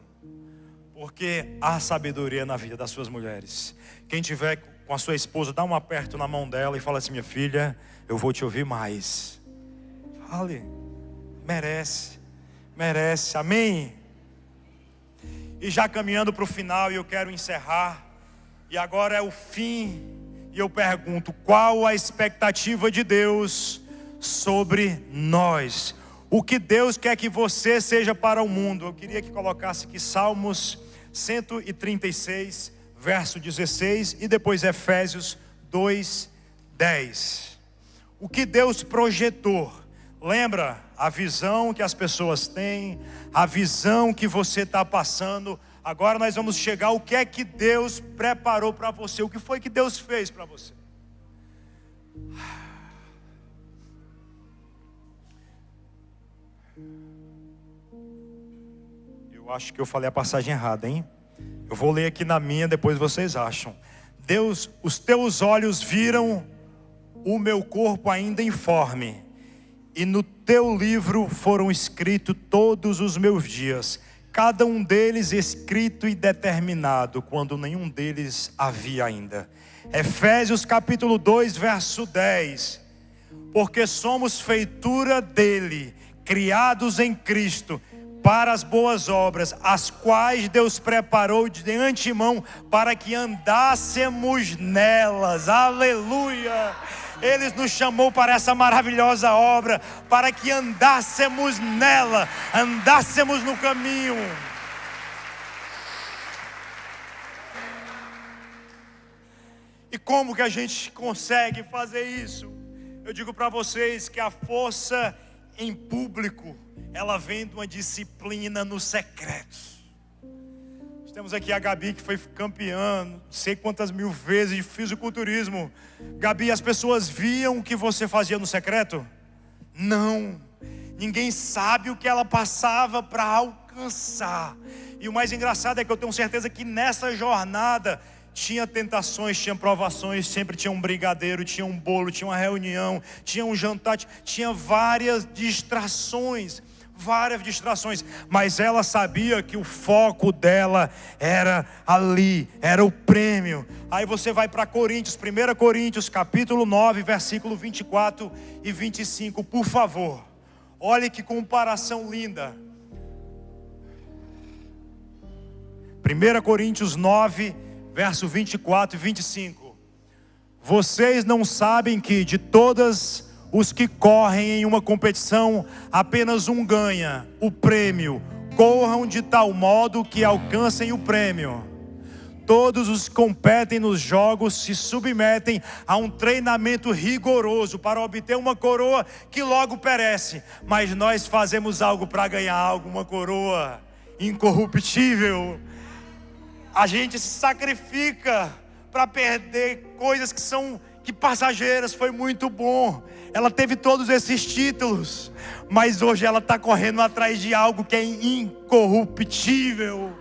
Porque há sabedoria na vida das suas mulheres. Quem tiver com a sua esposa, dá um aperto na mão dela e fala assim: minha filha, eu vou te ouvir mais. Fale, merece, amém? E já caminhando para o final, e eu quero encerrar, e agora é o fim, e eu pergunto: qual a expectativa de Deus sobre nós? O que Deus quer que você seja para o mundo? Eu queria que colocasse aqui Salmos 136, verso 16, e depois Efésios 2:10. O que Deus projetou? Lembra a visão que as pessoas têm, a visão que você está passando. Agora nós vamos chegar ao que é que Deus preparou para você. O que foi que Deus fez para você? Eu acho que eu falei a passagem errada, hein? Eu vou ler aqui na minha, depois vocês acham. Deus, os teus olhos viram o meu corpo ainda informe, e no teu livro foram escritos todos os meus dias, cada um deles escrito e determinado, quando nenhum deles havia ainda. Efésios capítulo 2, verso 10. Porque somos feitura dele, criados em Cristo, para as boas obras, as quais Deus preparou de antemão para que andássemos nelas. Aleluia! Ele nos chamou para essa maravilhosa obra, para que andássemos nela, andássemos no caminho. E como que a gente consegue fazer isso? Eu digo para vocês que a força em público, ela vem de uma disciplina no secreto. Temos aqui a Gabi, que foi campeã, não sei quantas mil vezes de fisiculturismo. Gabi, as pessoas viam o que você fazia no secreto? Não. Ninguém sabe o que ela passava para alcançar. E o mais engraçado é que eu tenho certeza que nessa jornada tinha tentações, tinha provações, sempre tinha um brigadeiro, tinha um bolo, tinha uma reunião, tinha um jantar, tinha várias distrações, mas ela sabia que o foco dela era ali, era o prêmio. Aí você vai para Coríntios, 1 Coríntios capítulo 9, versículo 24 e 25, por favor, olhe que comparação linda. 1 Coríntios 9, verso 24 e 25. Vocês não sabem que de todas os que correm em uma competição, apenas um ganha o prêmio. Corram de tal modo que alcancem o prêmio. Todos os que competem nos jogos se submetem a um treinamento rigoroso para obter uma coroa que logo perece. Mas nós fazemos algo para ganhar algo, uma coroa incorruptível. A gente se sacrifica para perder coisas que passageiras. Foi muito bom. Ela teve todos esses títulos, mas hoje ela está correndo atrás de algo que é incorruptível.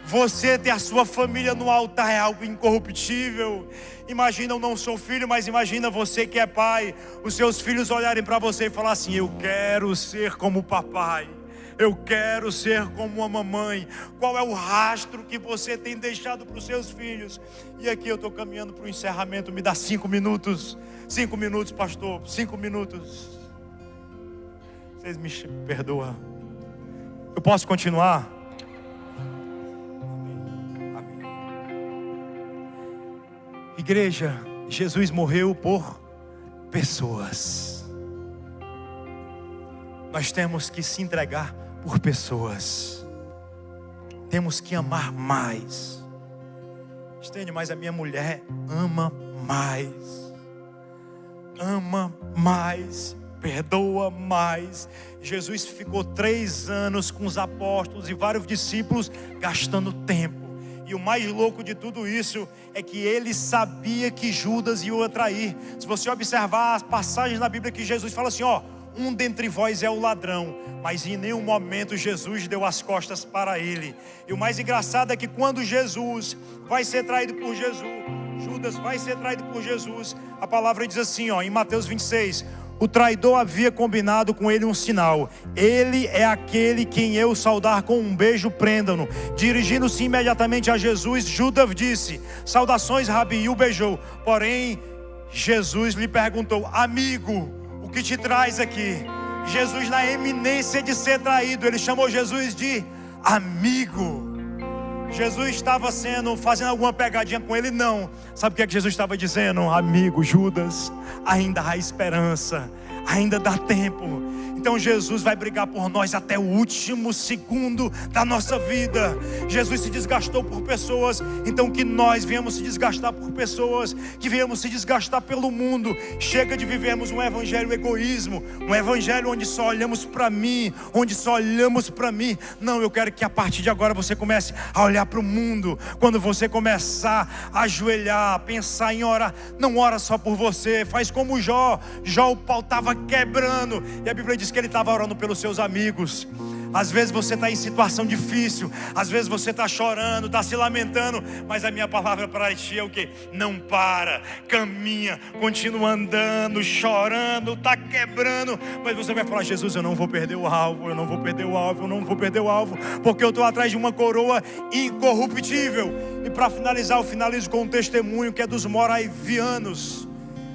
Você ter a sua família no altar é algo incorruptível. Imagina, eu não sou filho, mas imagina você que é pai, os seus filhos olharem para você e falar assim: eu quero ser como o papai, eu quero ser como a mamãe. Qual é o rastro que você tem deixado para os seus filhos? E aqui eu estou caminhando para o encerramento. Me dá 5 minutos. 5 minutos, pastor, 5 minutos. Vocês me perdoam. Eu posso continuar? Igreja, Jesus morreu por pessoas. Nós temos que se entregar por pessoas. Temos que amar mais. Estende, mas a minha mulher ama mais. Ama mais. Perdoa mais. Jesus ficou 3 anos com os apóstolos e vários discípulos gastando tempo. E o mais louco de tudo isso é que ele sabia que Judas ia o trair. Se você observar as passagens na Bíblia que Jesus fala assim, um dentre vós é o ladrão, mas em nenhum momento Jesus deu as costas para ele. E o mais engraçado é que quando Jesus vai ser traído por Judas vai ser traído por Jesus, a palavra diz assim, em Mateus 26, o traidor havia combinado com ele um sinal: ele é aquele quem eu saudar com um beijo, prenda-no. Dirigindo-se imediatamente a Jesus, Judas disse: saudações, Rabi, e o beijou. Porém, Jesus lhe perguntou: amigo, o que te traz aqui? Jesus, na eminência de ser traído, ele chamou Jesus de amigo. Jesus estava fazendo alguma pegadinha com ele? Não. Sabe o que é que Jesus estava dizendo? Amigo Judas, ainda há esperança, ainda dá tempo. Então Jesus vai brigar por nós até o último segundo da nossa vida. Jesus se desgastou por pessoas, então que nós venhamos se desgastar por pessoas, que venhamos se desgastar pelo mundo. Chega de vivermos um evangelho egoísmo, um evangelho onde só olhamos para mim, Não, eu quero que a partir de agora você comece a olhar para o mundo. Quando você começar a ajoelhar, a pensar em orar, não ora só por você, faz como Jó. O pau estava quebrando, e a Bíblia diz que ele estava orando pelos seus amigos. Às vezes você está em situação difícil, às vezes você está chorando, está se lamentando, mas a minha palavra para ti é o quê? Não para, caminha, continua andando, chorando, está quebrando, mas você vai falar: Jesus, eu não vou perder o alvo, porque eu estou atrás de uma coroa incorruptível. E para finalizar, eu finalizo com um testemunho que é dos moravianos.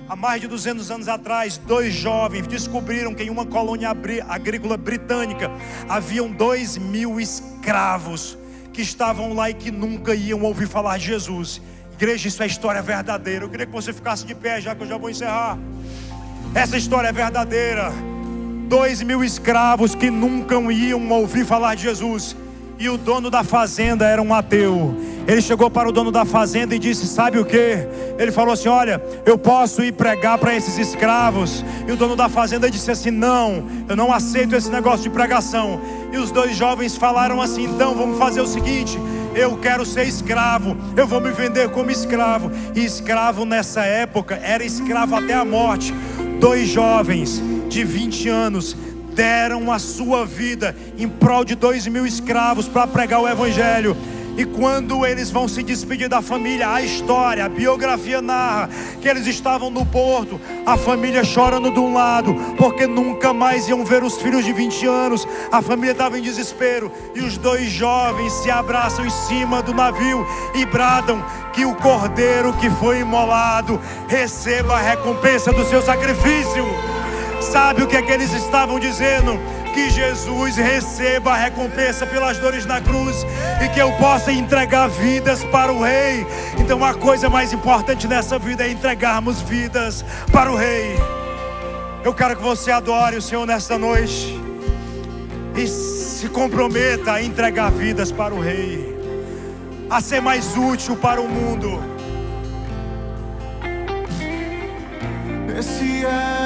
Há mais de 200 anos atrás, 2 jovens descobriram que em uma colônia agrícola britânica haviam 2.000 escravos que estavam lá e que nunca iam ouvir falar de Jesus. Igreja, isso é história verdadeira. Eu queria que você ficasse de pé, já que eu já vou encerrar. Essa história é verdadeira. 2.000 escravos que nunca iam ouvir falar de Jesus. E o dono da fazenda era um ateu. Ele chegou para o dono da fazenda e disse: sabe o que? Ele falou assim: olha, eu posso ir pregar para esses escravos. E o dono da fazenda disse assim: não, eu não aceito esse negócio de pregação. E os 2 jovens falaram assim: então vamos fazer o seguinte, eu quero ser escravo, eu vou me vender como escravo. E escravo nessa época era escravo até a morte. 2 jovens de 20 anos deram a sua vida em prol de 2.000 escravos para pregar o evangelho. E quando eles vão se despedir da família, a biografia narra que eles estavam no porto, a família chorando de um lado, porque nunca mais iam ver os filhos de 20 anos. A família estava em desespero, e os 2 jovens se abraçam em cima do navio e bradam que o cordeiro que foi imolado receba a recompensa do seu sacrifício. Sabe o que é que eles estavam dizendo? Que Jesus receba a recompensa pelas dores na cruz, e que eu possa entregar vidas para o Rei. Então a coisa mais importante nessa vida é entregarmos vidas para o Rei. Eu quero que você adore o Senhor nesta noite e se comprometa a entregar vidas para o Rei, a ser mais útil para o mundo. Esse é